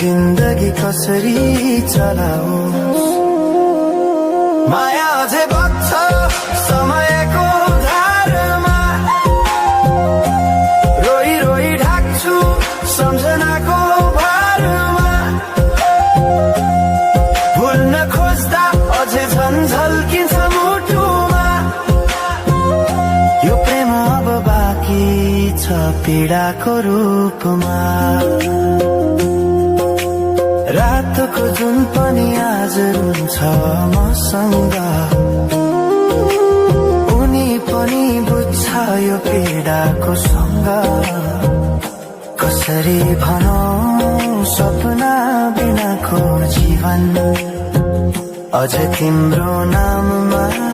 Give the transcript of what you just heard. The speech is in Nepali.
जिन्दगी कसरी चलाऊ। माया अझै बग्छ समयको धारमा, रोई रोई ढाक्छु सम्झनाको भारमा। भुल्न खोज्दा अझै झन् झल्किन्छ मुटुमा। यो प्रेम अब बाँकी छ पीडाको रूपमा। रातको जुन पनि आज रुन्छ मसँग, उनी पनि बुझ्छ यो पीडाको सँग। कसरी भनौं सपना बिनाको जीवन, अझ तिम्रो नाममा